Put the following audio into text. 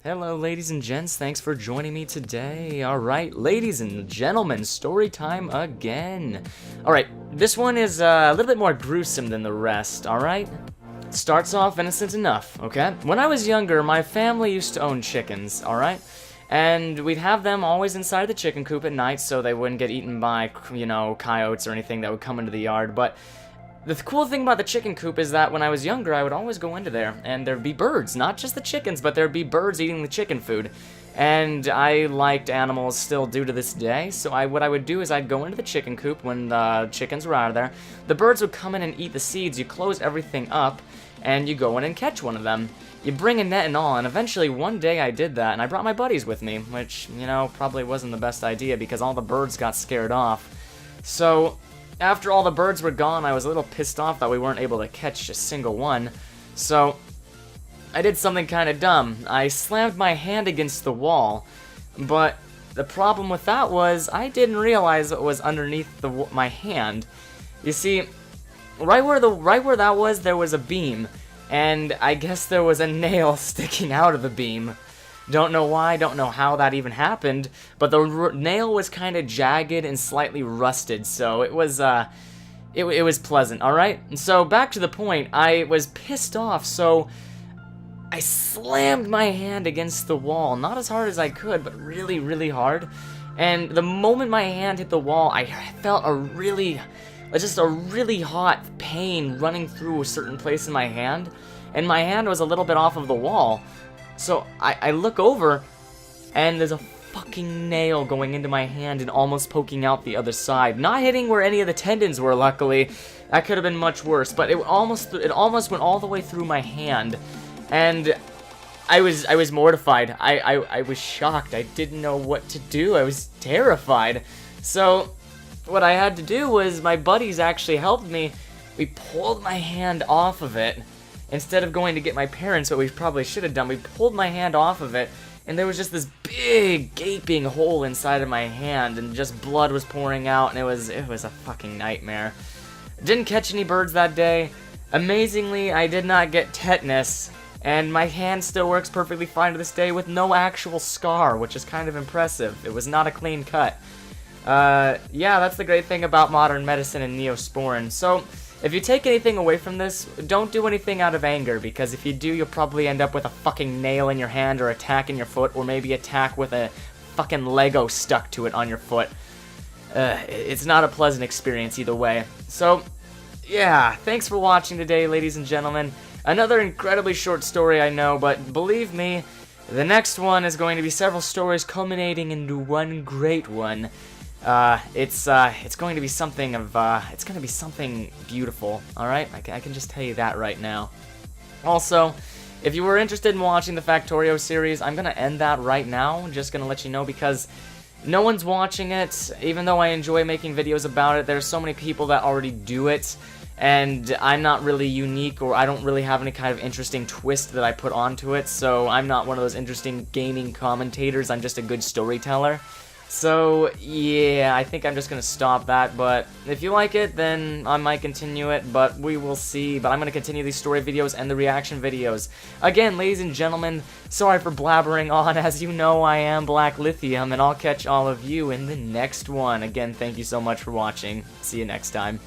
Hello, ladies and gents. Thanks for joining me today. Alright, ladies and gentlemen, story time again. Alright, this one is a little bit more gruesome than the rest, alright? Starts off innocent enough, okay? When I was younger, my family used to own chickens, alright? And we'd have them always inside the chicken coop at night so they wouldn't get eaten by, you know, coyotes or anything that would come into the yard, but the cool thing about the chicken coop is that when I was younger, I would always go into there, and there'd be birds, not just the chickens, but there'd be birds eating the chicken food. And I liked animals, still do to this day, so what I would do is I'd go into the chicken coop when the chickens were out of there. The birds would come in and eat the seeds, you close everything up, and you go in and catch one of them. You bring a net and all, and eventually one day I did that, and I brought my buddies with me, which, you know, probably wasn't the best idea because all the birds got scared off. So after all the birds were gone, I was a little pissed off that we weren't able to catch a single one. So I did something kind of dumb. I slammed my hand against the wall, but the problem with that was I didn't realize what was underneath my hand. You see, right where that was, there was a beam, and I guess there was a nail sticking out of the beam. Don't know why, don't know how that even happened, but the nail was kind of jagged and slightly rusted, so it was pleasant, alright? And so, back to the point, I was pissed off, so I slammed my hand against the wall, not as hard as I could, but really, really hard, and the moment my hand hit the wall, I felt just a really hot pain running through a certain place in my hand, and my hand was a little bit off of the wall. So I look over, and there's a fucking nail going into my hand and almost poking out the other side. Not hitting where any of the tendons were, luckily. That could have been much worse, but it almost went all the way through my hand. And I was mortified. I was shocked. I didn't know what to do. I was terrified. So what I had to do was my buddies actually helped me. We pulled my hand off of it. Instead of going to get my parents, what we probably should have done, we pulled my hand off of it, and there was just this big, gaping hole inside of my hand, and just blood was pouring out, and it was a fucking nightmare. Didn't catch any birds that day. Amazingly, I did not get tetanus, and my hand still works perfectly fine to this day with no actual scar, which is kind of impressive. It was not a clean cut. Yeah, that's the great thing about modern medicine and Neosporin. So if you take anything away from this, don't do anything out of anger, because if you do, you'll probably end up with a fucking nail in your hand or a tack in your foot, or maybe a tack with a fucking Lego stuck to it on your foot. It's not a pleasant experience either way. So, yeah, thanks for watching today, ladies and gentlemen. Another incredibly short story, I know, but believe me, the next one is going to be several stories culminating into one great one. It's going to be something beautiful, alright? I can just tell you that right now. Also, if you were interested in watching the Factorio series, I'm gonna end that right now. I'm just gonna let you know because no one's watching it. Even though I enjoy making videos about it, there's so many people that already do it, and I'm not really unique, or I don't really have any kind of interesting twist that I put onto it, so I'm not one of those interesting gaming commentators. I'm just a good storyteller. So, yeah, I think I'm just going to stop that, but if you like it, then I might continue it, but we will see. But I'm going to continue these story videos and the reaction videos. Again, ladies and gentlemen, sorry for blabbering on. As you know, I am Black Lithium, and I'll catch all of you in the next one. Again, thank you so much for watching. See you next time.